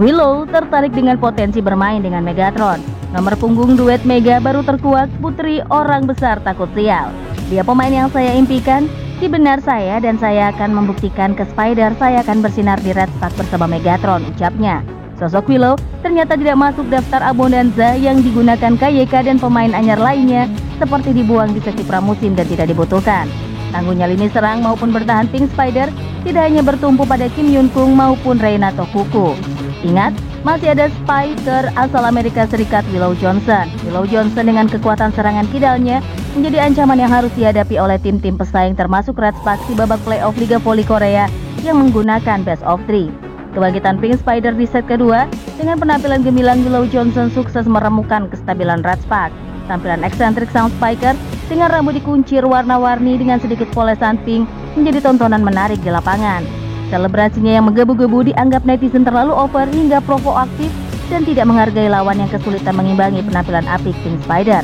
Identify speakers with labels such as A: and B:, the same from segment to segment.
A: Willow tertarik dengan potensi bermain dengan Megatron. Nomor punggung duet Mega baru terkuak, Putri orang besar takut sial. Dia pemain yang saya impikan, di benar saya dan saya akan membuktikan ke Spider saya akan bersinar di Red Spark bersama Megatron, ucapnya. Sosok Willow ternyata tidak masuk daftar abondanza yang digunakan KYK dan pemain anyar lainnya, seperti dibuang di sesi pramusim dan tidak dibutuhkan. Tangguhnya lini serang maupun bertahan Pink Spider tidak hanya bertumpu pada Kim Yun Kung maupun Reinato Kuku. Ingat, masih ada Spider asal Amerika Serikat Willow Johnson. Willow Johnson dengan kekuatan serangan kidalnya menjadi ancaman yang harus dihadapi oleh tim-tim pesaing termasuk Red Spark di babak playoff Liga Voli Korea yang menggunakan best of 3. Kebangkitan Pink Spider di set kedua dengan penampilan gemilang Willow Johnson sukses meremukan kestabilan Red Spark. Tampilan eksentrik sang Spiker dengan rambut dikuncir warna-warni dengan sedikit polesan pink menjadi tontonan menarik di lapangan. Selebrasinya yang menggebu-gebu dianggap netizen terlalu over hingga provokatif dan tidak menghargai lawan yang kesulitan mengimbangi penampilan apik Pink Spider.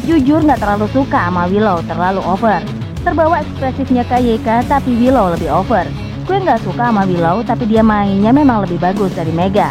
A: Jujur nggak terlalu suka sama Willow, terlalu over. Terbawa ekspresifnya KYK tapi Willow lebih over. Gue nggak suka sama Willow tapi dia mainnya memang lebih bagus dari Mega.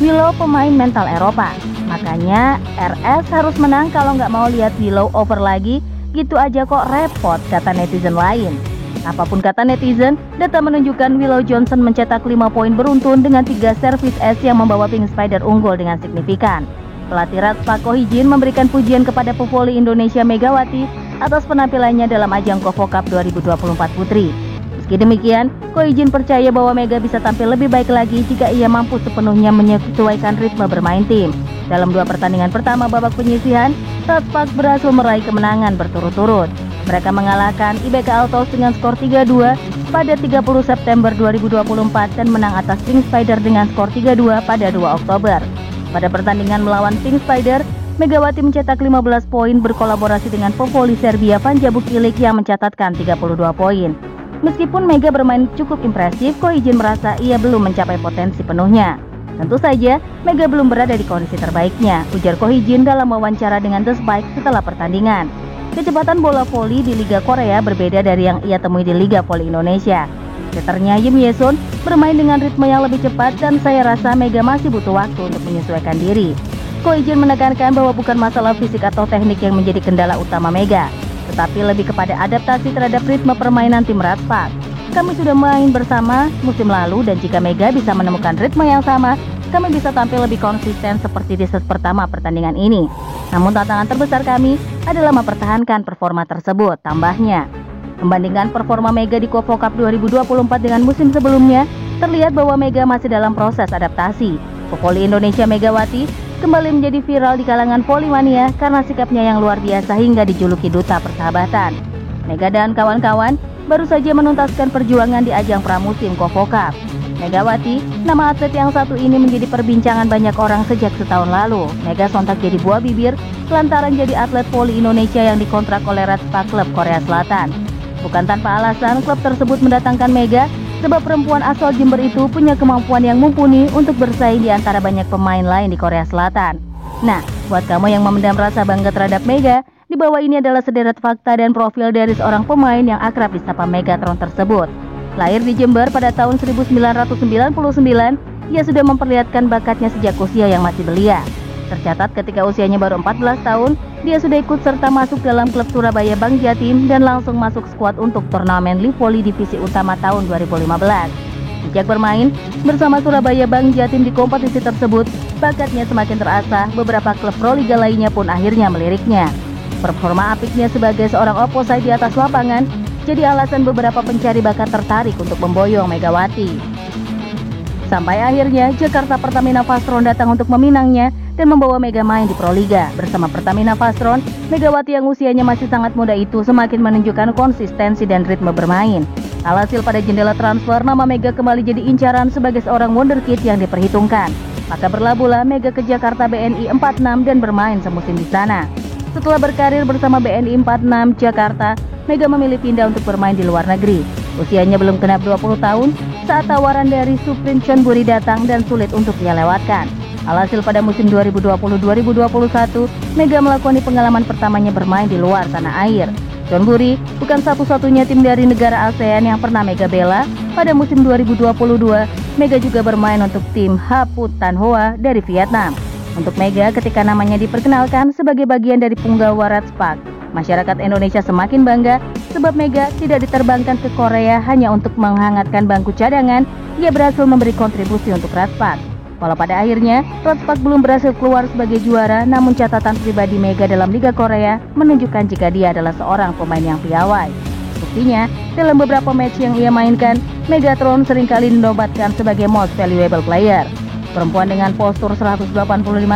A: Willow pemain mental Eropa, makanya RS harus menang kalau nggak mau lihat Willow over lagi. Gitu aja kok repot, kata netizen lain. Apapun kata netizen, data menunjukkan Willow Johnson mencetak 5 poin beruntun dengan 3 servis es yang membawa Pink Spider unggul dengan signifikan. Pelatih Red Spark Ko Hee-jin memberikan pujian kepada pevoli Indonesia Megawati atas penampilannya dalam ajang KOFO Cup 2024 Putri. Meski demikian, Ko Hee-jin percaya bahwa Mega bisa tampil lebih baik lagi jika ia mampu sepenuhnya menyesuaikan ritme bermain tim. Dalam 2 pertandingan pertama babak penyisihan, Red Spark berhasil meraih kemenangan berturut-turut. Mereka mengalahkan IBK Altos dengan skor 3-2 pada 30 September 2024 dan menang atas Pink Spider dengan skor 3-2 pada 2 Oktober. Pada pertandingan melawan Pink Spider, Megawati mencetak 15 poin berkolaborasi dengan pevoli Serbia Vanja Bukilik yang mencatatkan 32 poin. Meskipun Mega bermain cukup impresif, Ko Hee-jin merasa ia belum mencapai potensi penuhnya. Tentu saja, Mega belum berada di kondisi terbaiknya, ujar Ko Hee-jin dalam wawancara dengan The Spike setelah pertandingan. Kecepatan bola voli di Liga Korea berbeda dari yang ia temui di Liga Voli Indonesia. Seternya Yim Yesun bermain dengan ritme yang lebih cepat dan saya rasa Mega masih butuh waktu untuk menyesuaikan diri. Ko Hee-jin menekankan bahwa bukan masalah fisik atau teknik yang menjadi kendala utama Mega, tetapi lebih kepada adaptasi terhadap ritme permainan tim Red Spark. Kami sudah main bersama musim lalu dan jika Mega bisa menemukan ritme yang sama, kami bisa tampil lebih konsisten seperti di set pertama pertandingan ini. Namun tantangan terbesar kami adalah mempertahankan performa tersebut, tambahnya. Membandingkan performa Mega di KOFO Cup 2024 dengan musim sebelumnya, terlihat bahwa Mega masih dalam proses adaptasi. Pevoli Indonesia Megawati kembali menjadi viral di kalangan volley-mania karena sikapnya yang luar biasa hingga dijuluki duta persahabatan. Mega dan kawan-kawan baru saja menuntaskan perjuangan di ajang pramusim KOFO Cup. Megawati, nama atlet yang satu ini menjadi perbincangan banyak orang sejak setahun lalu. Mega sontak jadi buah bibir lantaran jadi atlet voli Indonesia yang dikontrak oleh Red Spark Club Korea Selatan. Bukan tanpa alasan klub tersebut mendatangkan Mega, sebab perempuan asal Jember itu punya kemampuan yang mumpuni untuk bersaing di antara banyak pemain lain di Korea Selatan. Nah, buat kamu yang memendam rasa bangga terhadap Mega, di bawah ini adalah sederet fakta dan profil dari seorang pemain yang akrab disapa Megatron tersebut. Lahir di Jember pada tahun 1999, ia sudah memperlihatkan bakatnya sejak usia yang masih belia. Tercatat ketika usianya baru 14 tahun, dia sudah ikut serta masuk dalam klub Surabaya Bank Jatim dan langsung masuk skuad untuk turnamen Live Volley Divisi Utama tahun 2015. Sejak bermain bersama Surabaya Bank Jatim di kompetisi tersebut, bakatnya semakin terasa, beberapa klub pro liga lainnya pun akhirnya meliriknya. Performa apiknya sebagai seorang opposite di atas lapangan jadi alasan beberapa pencari bakat tertarik untuk memboyong Megawati. Sampai akhirnya Jakarta Pertamina Vastron datang untuk meminangnya dan membawa Mega main di Proliga. Bersama Pertamina Vastron, Megawati yang usianya masih sangat muda itu semakin menunjukkan konsistensi dan ritme bermain. Alhasil pada jendela transfer, nama Mega kembali jadi incaran sebagai seorang wonderkid yang diperhitungkan. Maka berlabuhlah Mega ke Jakarta BNI 46 dan bermain semusim di sana. Setelah berkarir bersama BNI 46 Jakarta, Mega memilih pindah untuk bermain di luar negeri. Usianya belum genap 20 tahun saat tawaran dari Supreme Chonburi datang dan sulit untuk ia lewatkan. Alhasil pada musim 2020-2021, Mega melakoni pengalaman pertamanya bermain di luar tanah air. Chonburi bukan satu-satunya tim dari negara ASEAN yang pernah Mega bela. Pada musim 2022, Mega juga bermain untuk tim Haput Tan Hoa dari Vietnam. Untuk Mega, ketika namanya diperkenalkan sebagai bagian dari punggawa Red Spark, masyarakat Indonesia semakin bangga sebab Mega tidak diterbangkan ke Korea hanya untuk menghangatkan bangku cadangan. Ia berhasil memberi kontribusi untuk Red Spark. Walau pada akhirnya Red Spark belum berhasil keluar sebagai juara, namun catatan pribadi Mega dalam Liga Korea menunjukkan jika dia adalah seorang pemain yang piawai. Buktinya, dalam beberapa match yang ia mainkan, Megatron seringkali dinobatkan sebagai most valuable player. Perempuan dengan postur 185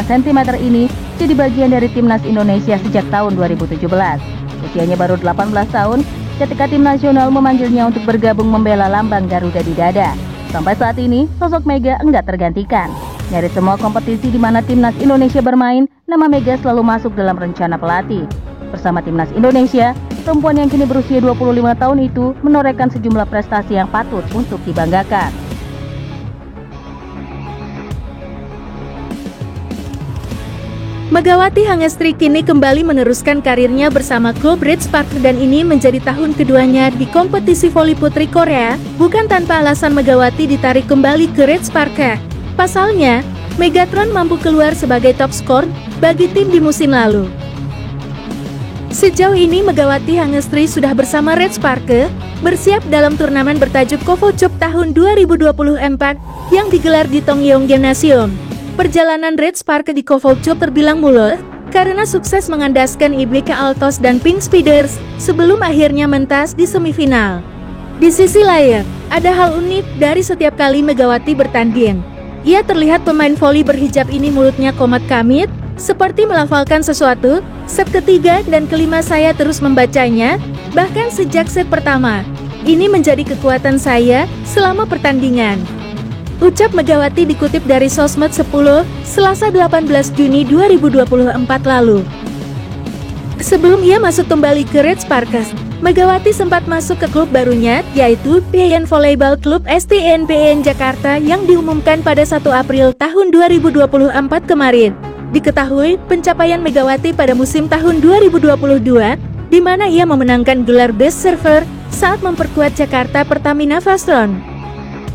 A: cm ini jadi bagian dari timnas Indonesia sejak tahun 2017. Usianya baru 18 tahun ketika tim nasional memanggilnya untuk bergabung membela lambang Garuda di dada. Sampai saat ini, sosok Mega enggak tergantikan. Dari semua kompetisi di mana timnas Indonesia bermain, nama Mega selalu masuk dalam rencana pelatih. Bersama timnas Indonesia, perempuan yang kini berusia 25 tahun itu menorehkan sejumlah prestasi yang patut untuk dibanggakan.
B: Megawati Hangestri kini kembali meneruskan karirnya bersama klub Red Spark dan ini menjadi tahun keduanya di kompetisi voli putri Korea. Bukan tanpa alasan Megawati ditarik kembali ke Red Spark. Pasalnya, Megatron mampu keluar sebagai top skor bagi tim di musim lalu. Sejauh ini Megawati Hangestri sudah bersama Red Spark bersiap dalam turnamen bertajuk KOFO Cup tahun 2024 yang digelar di Tongyong Gymnasium. Perjalanan Red Spark di KOFO Cup terbilang mulus karena sukses mengandaskan IBK Altos dan Pink Speeders sebelum akhirnya mentas di semifinal. Di sisi lain, ada hal unik dari setiap kali Megawati bertanding. Ia terlihat pemain voli berhijab ini mulutnya komat kamit, seperti melafalkan sesuatu. Set ketiga dan kelima saya terus membacanya, bahkan sejak set pertama. Ini menjadi kekuatan saya selama pertandingan. Ucap Megawati dikutip dari Sosmed 10, Selasa 18 Juni 2024 lalu. Sebelum ia masuk kembali ke Red Spark, Megawati sempat masuk ke klub barunya, yaitu PN Volleyball Club STNPN Jakarta yang diumumkan pada 1 April tahun 2024 kemarin. Diketahui pencapaian Megawati pada musim tahun 2022, di mana ia memenangkan gelar Best Server saat memperkuat Jakarta Pertamina Fastron.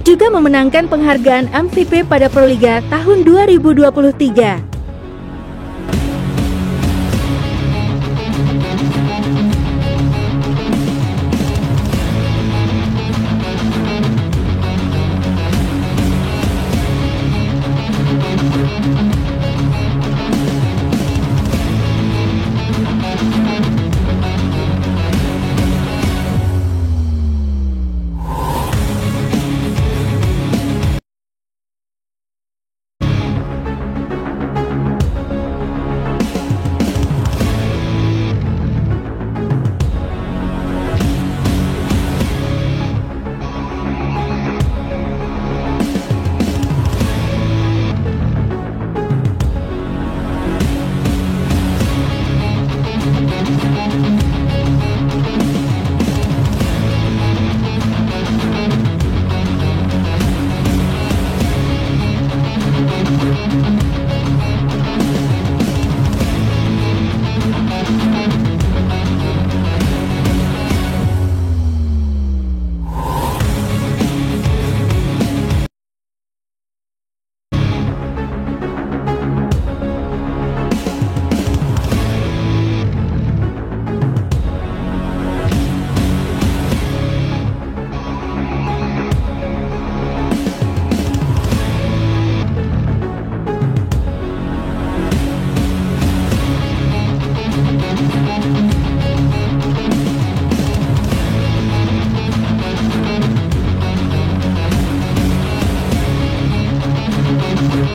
B: Juga memenangkan penghargaan MVP pada Proliga tahun 2023.